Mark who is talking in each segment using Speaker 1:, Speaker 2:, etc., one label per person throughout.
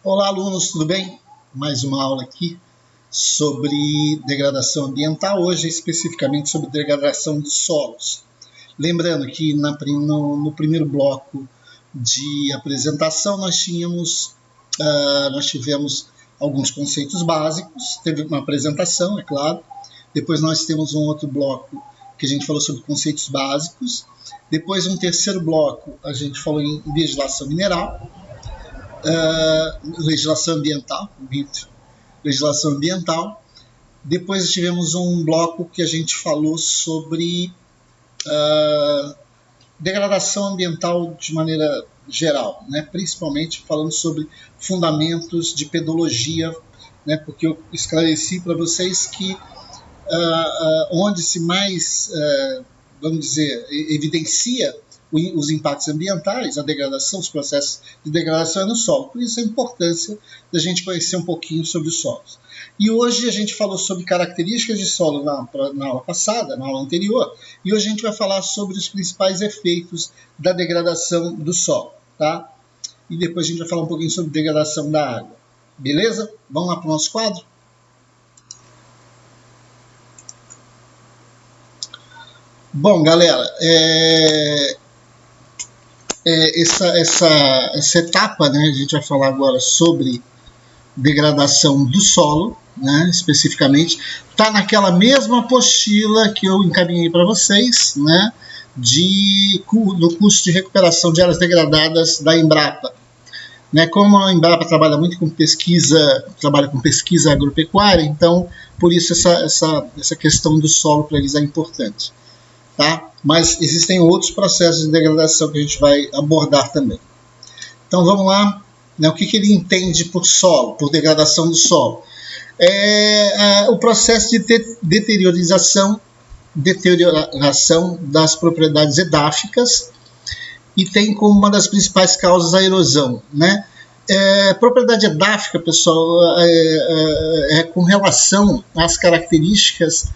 Speaker 1: Olá, alunos, tudo bem? Mais uma aula aqui sobre degradação ambiental, hoje especificamente sobre degradação dos solos. Lembrando que no primeiro bloco de apresentação nós tivemos alguns conceitos básicos, teve uma apresentação, é claro. Depois nós temos um outro bloco que a gente falou sobre conceitos básicos. Depois, um terceiro bloco, a gente falou em legislação mineral, legislação ambiental. Depois tivemos um bloco que a gente falou sobre degradação ambiental de maneira geral, né? Principalmente falando sobre fundamentos de pedologia, né? Porque eu esclareci para vocês que onde se mais, vamos dizer, evidencia os impactos ambientais, a degradação, os processos de degradação é no solo. Por isso a importância da gente conhecer um pouquinho sobre os solos. E hoje a gente falou sobre características de solo na aula passada, na aula anterior, e hoje a gente vai falar sobre os principais efeitos da degradação do solo, tá? E depois a gente vai falar um pouquinho sobre degradação da água. Beleza? Vamos lá para o nosso quadro? Bom, galera, essa etapa, né, a gente vai falar agora sobre degradação do solo, né, especificamente, está naquela mesma apostila que eu encaminhei para vocês, né, do curso de recuperação de áreas degradadas da Embrapa. Né, como a Embrapa trabalha muito com pesquisa agropecuária, então, por isso essa questão do solo para eles é importante. Tá? Mas existem outros processos de degradação que a gente vai abordar também. Então vamos lá, né? O que ele entende por solo, por degradação do solo? O processo de deterioração das propriedades edáficas, e tem como uma das principais causas a erosão, né? Propriedade edáfica, pessoal, é com relação às características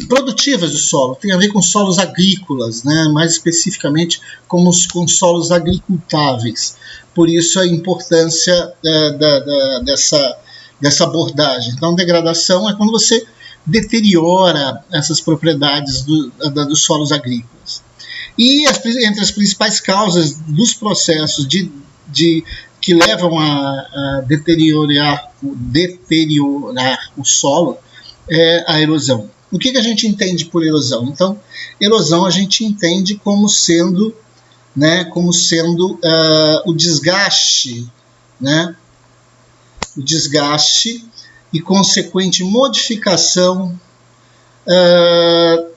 Speaker 1: produtivas do solo, tem a ver com solos agrícolas, né? Mais especificamente com solos agricultáveis. Por isso a importância dessa abordagem. Então, degradação é quando você deteriora essas propriedades dos solos agrícolas. E entre as principais causas dos processos que levam a deteriorar o solo é a erosão. O que a gente entende por erosão? Então, erosão a gente entende como sendo o desgaste, né? O desgaste e consequente modificação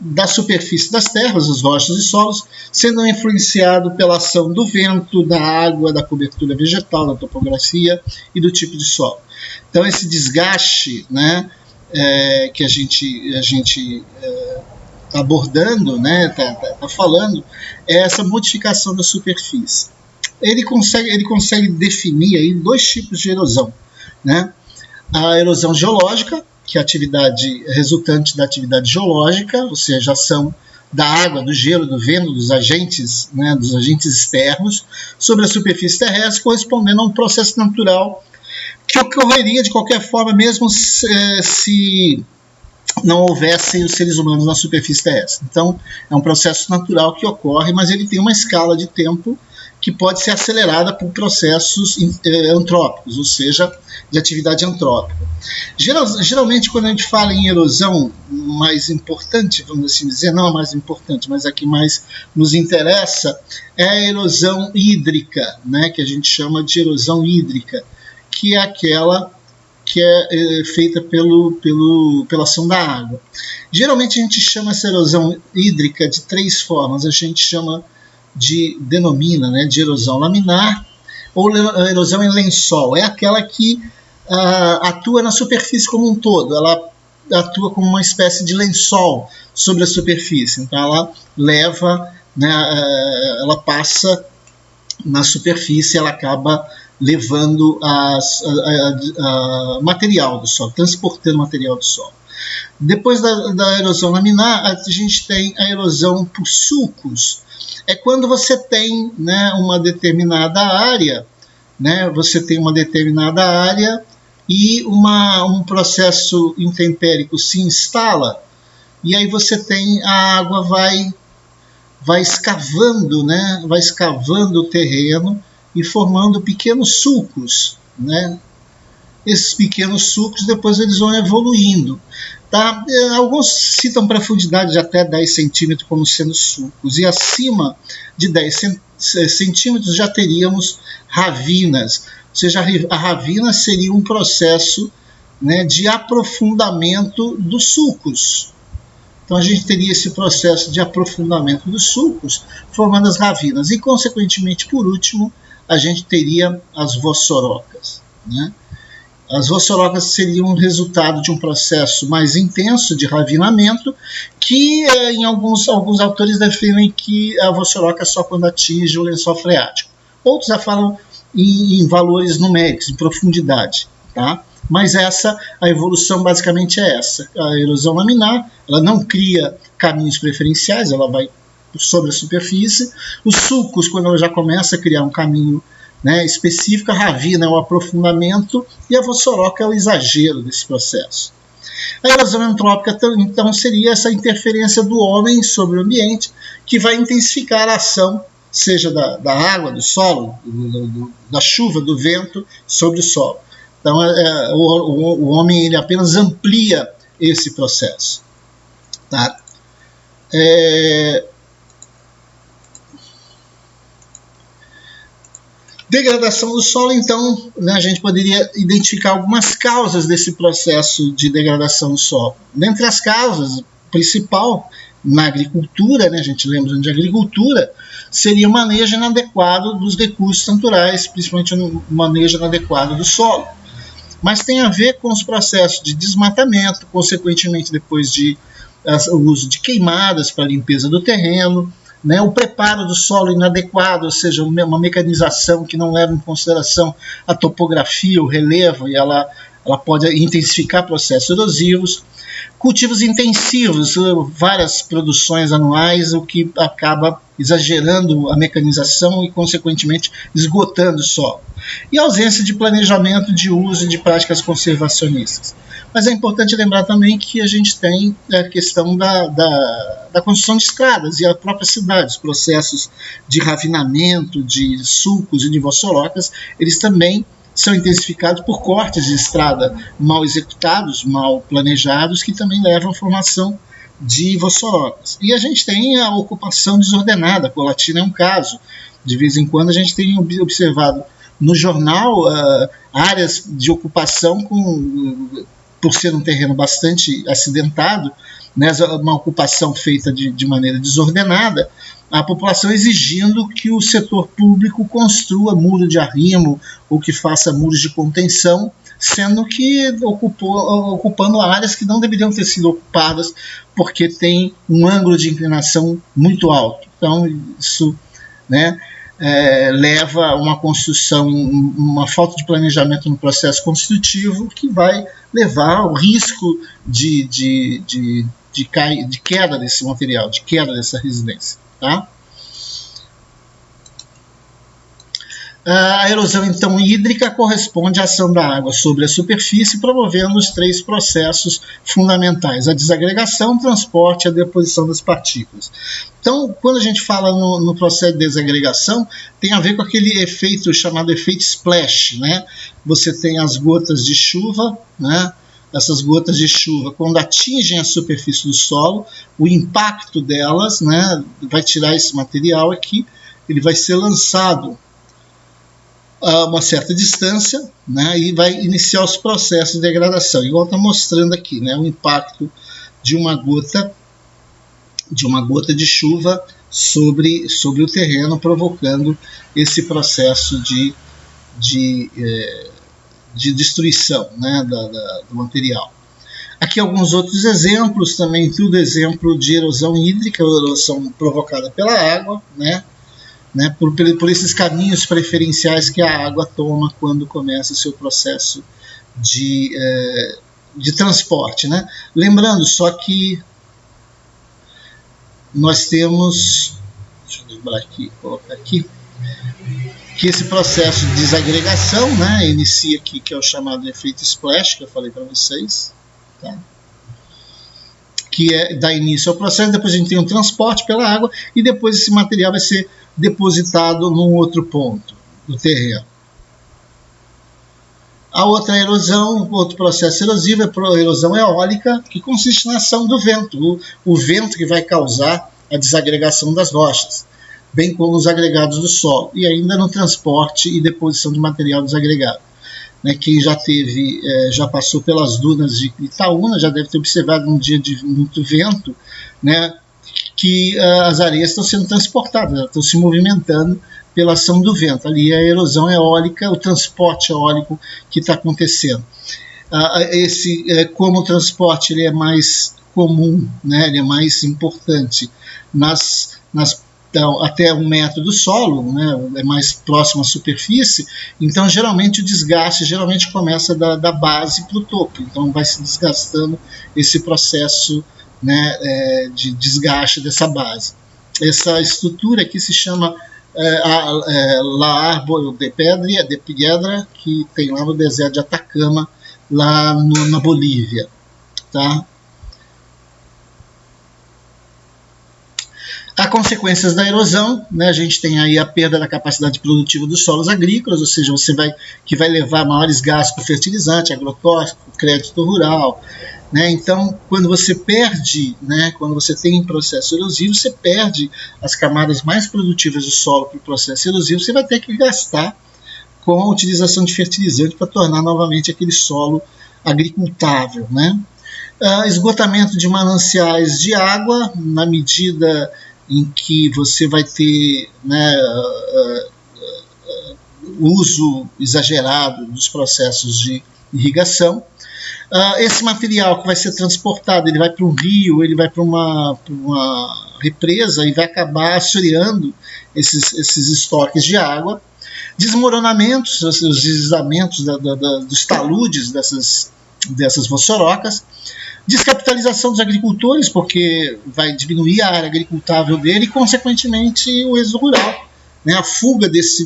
Speaker 1: da superfície das terras, das rochas e solos, sendo influenciado pela ação do vento, da água, da cobertura vegetal, da topografia e do tipo de solo. Então, esse desgaste, né, que a gente está abordando, né, tá falando, é essa modificação da superfície. Ele consegue definir aí dois tipos de erosão, né? A erosão geológica, que é a atividade resultante da atividade geológica, ou seja, a ação da água, do gelo, do vento, dos agentes, né, dos agentes externos sobre a superfície terrestre, correspondendo a um processo natural que ocorreria de qualquer forma, mesmo se não houvessem os seres humanos na superfície terrestre. Então, é um processo natural que ocorre, mas ele tem uma escala de tempo que pode ser acelerada por processos antrópicos, ou seja, de atividade antrópica. Geralmente, quando a gente fala em erosão mais importante, vamos assim dizer, não a mais importante, mas a que mais nos interessa, é a erosão hídrica, né, que a gente chama de erosão hídrica, que é aquela que é feita pela ação da água. Geralmente a gente chama essa erosão hídrica de três formas. A gente denomina, né, de erosão laminar ou erosão em lençol. É aquela que atua na superfície como um todo. Ela atua como uma espécie de lençol sobre a superfície. Então ela leva, né, ela passa na superfície, ela acaba levando material do solo, transportando material do solo. Depois da erosão laminar, a gente tem a erosão por sulcos. É quando você tem, né, uma determinada área né, você tem uma determinada área e um processo intempérico se instala, e aí você tem a água vai escavando, né, vai escavando o terreno e formando pequenos sulcos, né? Esses pequenos sulcos depois eles vão evoluindo. Tá? Alguns citam profundidade de até 10 centímetros como sendo sulcos, e acima de 10 centímetros já teríamos ravinas, ou seja, a ravina seria um processo, né, de aprofundamento dos sulcos. Então a gente teria esse processo de aprofundamento dos sulcos, formando as ravinas, e consequentemente, por último, a gente teria as vossorocas, né? As vossorocas seriam um resultado de um processo mais intenso de ravinamento, que em alguns autores definem que a vossoroca é só quando atinge o lençol freático. Outros já falam em valores numéricos, em profundidade. Tá? Mas a evolução basicamente é essa. A erosão laminar, ela não cria caminhos preferenciais, ela vai sobre a superfície. Os sulcos, quando ela já começa a criar um caminho, né, específico, a ravina é o aprofundamento e a vossoroca é o exagero desse processo. A erosão antrópica, então, seria essa interferência do homem sobre o ambiente, que vai intensificar a ação, seja da água, do solo, da chuva, do vento sobre o solo. Então, o homem ele apenas amplia esse processo. Tá? Degradação do solo, então, né, a gente poderia identificar algumas causas desse processo de degradação do solo. Dentre as causas, principal na agricultura, né, a gente lembra de agricultura, seria o manejo inadequado dos recursos naturais, principalmente o manejo inadequado do solo. Mas tem a ver com os processos de desmatamento, consequentemente depois o uso de queimadas para a limpeza do terreno, né, o preparo do solo inadequado, ou seja, uma mecanização que não leva em consideração a topografia, o relevo, e ela pode intensificar processos erosivos. Cultivos intensivos, várias produções anuais, o que acaba exagerando a mecanização e, consequentemente, esgotando o solo. E a ausência de planejamento de uso de práticas conservacionistas. Mas é importante lembrar também que a gente tem a questão da construção de estradas e a própria cidade, os processos de ravinamento, de sulcos e de vossorocas, eles também são intensificados por cortes de estrada mal executados, mal planejados, que também levam à formação de vossorocas. E a gente tem a ocupação desordenada, a Colatina é um caso. De vez em quando a gente tem observado no jornal áreas de ocupação por ser um terreno bastante acidentado, né, uma ocupação feita de maneira desordenada, a população exigindo que o setor público construa muro de arrimo ou que faça muros de contenção, sendo que ocupando áreas que não deveriam ter sido ocupadas porque tem um ângulo de inclinação muito alto. Então isso, né, leva a uma construção, uma falta de planejamento no processo construtivo que vai levar ao risco de queda desse material, de queda dessa residência. Tá? A erosão então hídrica corresponde à ação da água sobre a superfície, promovendo os 3 processos fundamentais: a desagregação, o transporte e a deposição das partículas. Então, quando a gente fala no processo de desagregação, tem a ver com aquele efeito chamado efeito splash, né? Você tem as gotas de chuva, né? Essas gotas de chuva, quando atingem a superfície do solo, o impacto delas, né, vai tirar esse material aqui, ele vai ser lançado a uma certa distância, né, e vai iniciar os processos de degradação. Igual está mostrando aqui, né, o impacto de uma gota de chuva sobre o terreno, provocando esse processo de destruição, né, do material. Aqui alguns outros exemplos, também tudo exemplo de erosão hídrica, erosão provocada pela água, né, por esses caminhos preferenciais que a água toma quando começa o seu processo de transporte. Né. Lembrando só que nós temos, deixa eu lembrar aqui, colocar aqui, que esse processo de desagregação, né, inicia aqui, que é o chamado efeito splash, que eu falei para vocês, tá? Que dá início ao processo. Depois a gente tem um transporte pela água e depois esse material vai ser depositado num outro ponto do terreno. A outra erosão, outro processo erosivo, é a erosão eólica, que consiste na ação do vento, o vento que vai causar a desagregação das rochas, bem como os agregados do solo, e ainda no transporte e deposição de material desagregado. Né, quem já passou pelas dunas de Itaúna já deve ter observado, num dia de muito vento, né, que as areias estão sendo transportadas, estão se movimentando pela ação do vento. Ali é a erosão eólica, o transporte eólico que está acontecendo. Como o transporte ele é mais comum, né, ele é mais importante até 1 metro do solo, né, é mais próximo à superfície, então geralmente o desgaste começa da base para o topo, então vai se desgastando esse processo, né, de desgaste dessa base. Essa estrutura aqui se chama La Árbol de Piedra, que tem lá no deserto de Atacama, lá na Bolívia. Tá? Há consequências da erosão, né? A gente tem aí a perda da capacidade produtiva dos solos agrícolas, ou seja, que vai levar maiores gastos com fertilizante, agrotóxico, crédito rural. Né? Então, quando você perde, né, quando você tem um processo erosivo, você perde as camadas mais produtivas do solo para o processo erosivo, você vai ter que gastar com a utilização de fertilizante para tornar novamente aquele solo agricultável. Né? Esgotamento de mananciais de água, na medida em que você vai ter, né, uso exagerado dos processos de irrigação. Esse material que vai ser transportado, ele vai para um rio, ele vai para uma represa e vai acabar assoreando esses estoques de água. Desmoronamentos, os deslizamentos dos taludes dessas vossorocas. Descapitalização dos agricultores, porque vai diminuir a área agricultável dele e, consequentemente, o êxodo rural, né? A fuga desse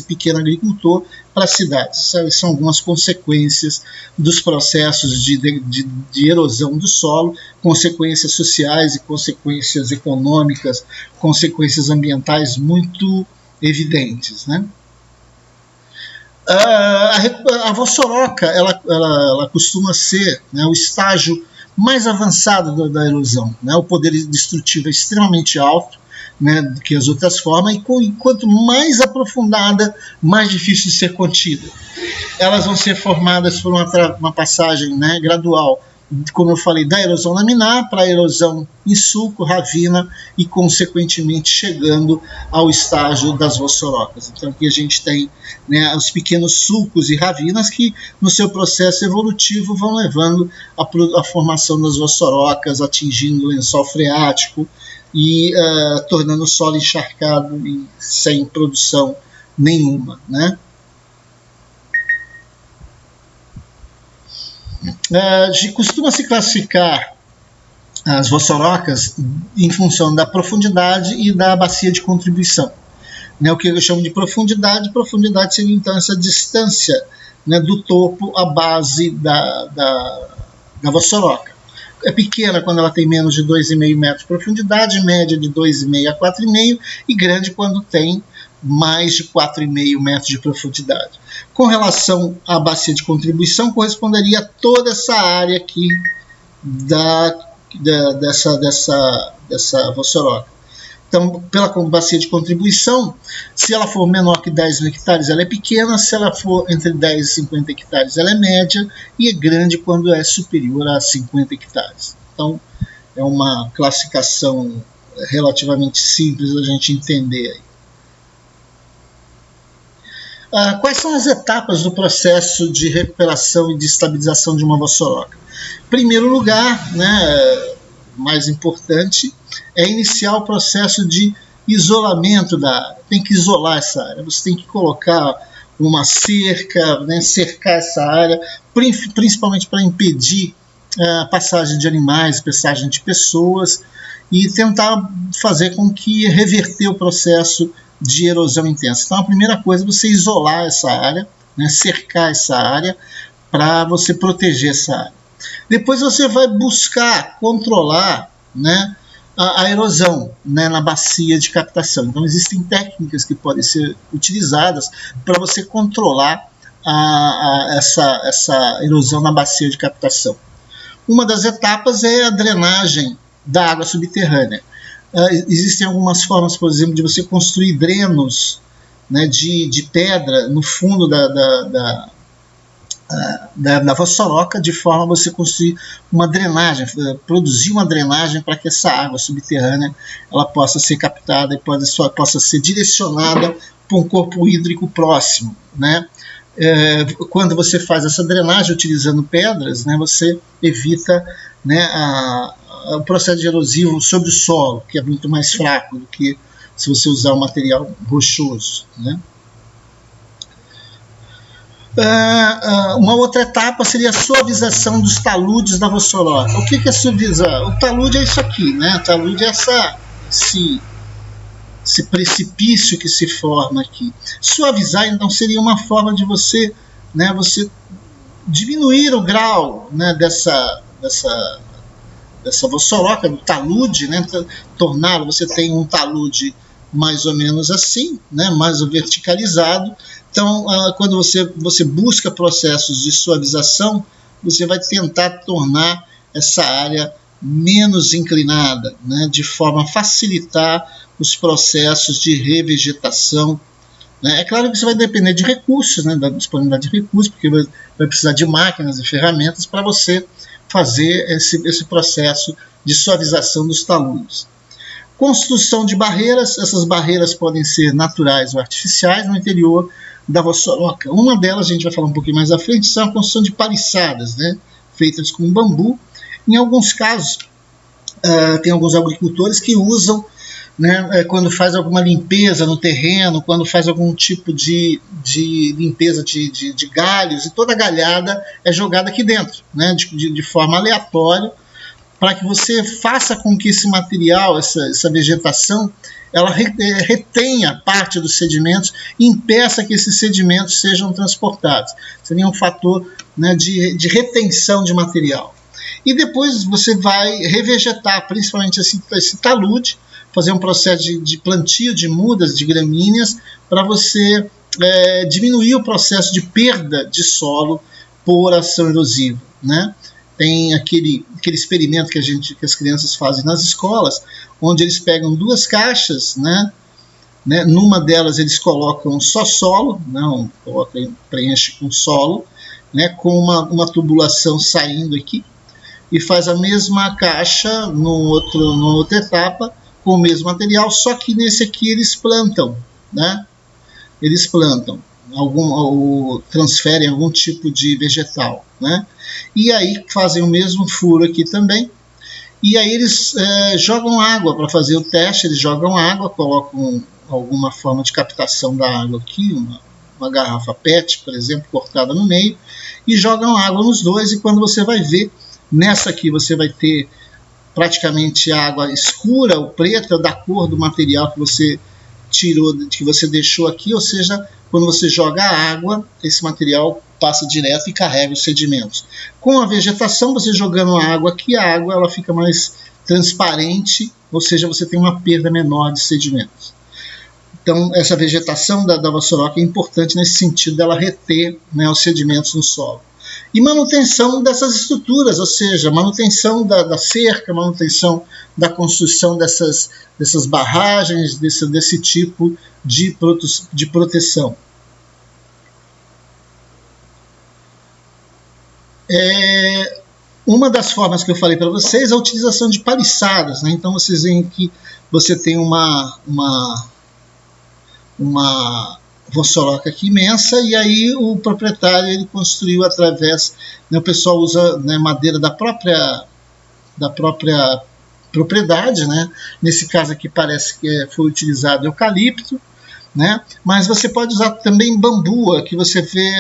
Speaker 1: pequeno agricultor para as cidades. Essas são algumas consequências dos processos de erosão do solo, consequências sociais e consequências econômicas, consequências ambientais muito evidentes. Né? A vossoroca ela costuma ser, né, o estágio mais avançado da erosão. Né? O poder destrutivo é extremamente alto, né, do que as outras formas, e quanto mais aprofundada, mais difícil de ser contida. Elas vão ser formadas por uma passagem, né, gradual, como eu falei, da erosão laminar para a erosão em sulco, ravina e, consequentemente, chegando ao estágio das vossorocas. Então, aqui a gente tem, né, os pequenos sulcos e ravinas que, no seu processo evolutivo, vão levando à formação das vossorocas, atingindo o lençol freático e tornando o solo encharcado e sem produção nenhuma. Né? Costuma-se classificar as vossorocas em função da profundidade e da bacia de contribuição. Né, o que eu chamo de profundidade seria então essa distância, né, do topo à base da vossoroca. É pequena quando ela tem menos de 2,5 metros de profundidade, média de 2,5 a 4,5 e grande quando tem mais de 4,5 metros de profundidade. Com relação à bacia de contribuição, corresponderia a toda essa área aqui dessa vossoroca. Então, pela bacia de contribuição, se ela for menor que 10 hectares, ela é pequena, se ela for entre 10 e 50 hectares, ela é média, e é grande quando é superior a 50 hectares. Então, é uma classificação relativamente simples da gente entender aí. Quais são as etapas do processo de recuperação e de estabilização de uma vossoroca? Em primeiro lugar, né, mais importante, é iniciar o processo de isolamento da área. Tem que isolar essa área, você tem que colocar uma cerca, né, cercar essa área, principalmente para impedir a passagem de animais, passagem de pessoas, e tentar fazer com que reverter o processo de erosão intensa. Então a primeira coisa é você isolar essa área, né, cercar essa área para você proteger essa área. Depois você vai buscar controlar, né, a erosão, né, na bacia de captação. Então existem técnicas que podem ser utilizadas para você controlar essa erosão na bacia de captação. Uma das etapas é a drenagem da água subterrânea. Existem algumas formas, por exemplo, de você construir drenos, né, de pedra no fundo da vossoroca, de forma a você construir uma drenagem, produzir uma drenagem para que essa água subterrânea ela possa ser captada e possa ser direcionada para um corpo hídrico próximo, né? Quando você faz essa drenagem utilizando pedras, né, você evita, né, o processo erosivo sobre o solo, que é muito mais fraco do que se você usar um material rochoso, né? Uma outra etapa seria a suavização dos taludes da vossoroca. O que é suavizar? O talude é isso aqui, né? O talude é esse precipício que se forma aqui. Suavizar, então, seria uma forma de você, né, você diminuir o grau, né, dessa vossoroca, do talude, né, torná-lo, você tem um talude mais ou menos assim, né, mais verticalizado. Então, quando você busca processos de suavização, você vai tentar tornar essa área menos inclinada, né, de forma a facilitar os processos de revegetação, né. É claro que isso vai depender de recursos, né, da disponibilidade de recursos, porque vai precisar de máquinas e ferramentas para você fazer esse processo de suavização dos taludes. Construção de barreiras. Essas barreiras podem ser naturais ou artificiais no interior da vossoroca. Uma delas, a gente vai falar um pouquinho mais à frente, são a construção de paliçadas, né, feitas com bambu. Em alguns casos, tem alguns agricultores que usam, né, quando faz alguma limpeza no terreno, quando faz algum tipo de limpeza de galhos, e toda a galhada é jogada aqui dentro, né, de forma aleatória, para que você faça com que esse material, essa vegetação, ela retenha parte dos sedimentos e impeça que esses sedimentos sejam transportados. Seria um fator, né, de retenção de material. E depois você vai revegetar, principalmente esse talude, fazer um processo de plantio de mudas, de gramíneas, para você diminuir o processo de perda de solo por ação erosiva, né? Tem aquele experimento que as crianças fazem nas escolas, onde eles pegam duas caixas, né? Numa delas eles colocam só solo, não, preenche com solo, né? Com uma tubulação saindo aqui, e faz a mesma caixa numa outra etapa, com o mesmo material, só que nesse aqui eles plantam, né? Eles plantam, transferem algum tipo de vegetal, né? E aí fazem o mesmo furo aqui também, e aí eles jogam água para fazer o teste. Eles jogam água, colocam alguma forma de captação da água aqui, uma garrafa PET, por exemplo, cortada no meio, e jogam água nos dois, e quando você vai ver, nessa aqui você vai ter praticamente água escura, o preto é da cor do material que você tirou, que você deixou aqui, ou seja, quando você joga a água, esse material passa direto e carrega os sedimentos. Com a vegetação, você jogando a água aqui, a água ela fica mais transparente, ou seja, você tem uma perda menor de sedimentos. Então, essa vegetação da vossoroca é importante nesse sentido dela reter, né, os sedimentos no solo. E manutenção dessas estruturas, ou seja, manutenção da cerca, manutenção da construção dessas barragens, desse tipo de proteção. Uma das formas que eu falei para vocês é a utilização de paliçadas, né? Então vocês veem que você tem uma vossoroca aqui imensa, e aí o proprietário ele construiu através, né, o pessoal usa, né, madeira da própria propriedade, né? Nesse caso aqui parece que foi utilizado eucalipto, né? Mas você pode usar também bambu, que você vê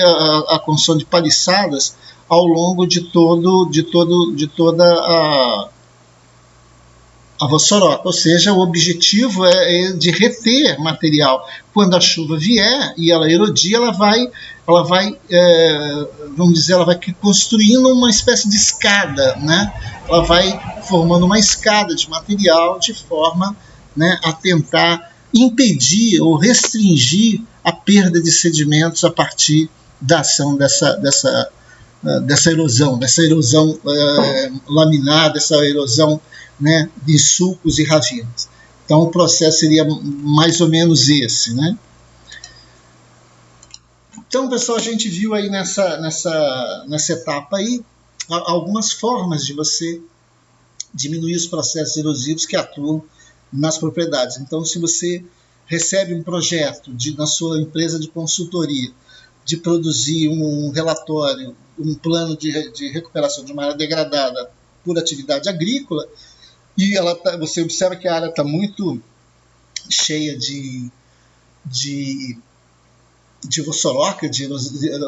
Speaker 1: a construção de paliçadas ao longo de toda a vossoroca, ou seja, o objetivo é de reter material. Quando a chuva vier e ela erodir, ela vai vamos dizer, ela vai construindo uma espécie de escada, né? Ela vai formando uma escada de material de forma, né, a tentar impedir ou restringir a perda de sedimentos a partir da ação dessa erosão laminar, dessa erosão, né, de sulcos e ravinas. Então o processo seria mais ou menos esse, né? Então, pessoal, a gente viu aí nessa etapa aí algumas formas de você diminuir os processos erosivos que atuam nas propriedades. Então, se você recebe um projeto na sua empresa de consultoria de produzir um relatório, um plano de recuperação de uma área degradada por atividade agrícola, e você observa que a área está muito cheia de vossoroca, de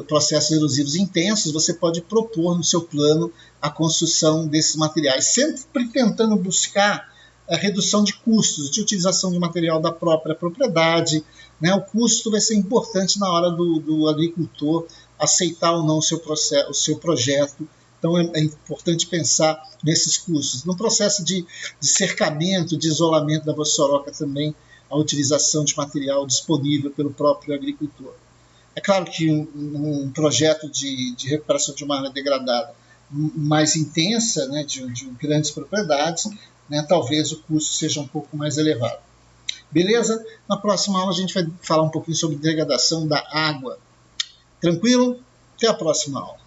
Speaker 1: processos erosivos intensos, você pode propor no seu plano a construção desses materiais, sempre tentando buscar a redução de custos, de utilização de material da própria propriedade, né? O custo vai ser importante na hora do agricultor aceitar ou não o seu projeto. Então é importante pensar nesses custos. No processo de cercamento, de isolamento da vossoroca também, a utilização de material disponível pelo próprio agricultor. É claro que um projeto de recuperação de uma área degradada mais intensa, né, de grandes propriedades, né, talvez o custo seja um pouco mais elevado. Beleza? Na próxima aula a gente vai falar um pouquinho sobre degradação da água. Tranquilo? Até a próxima aula.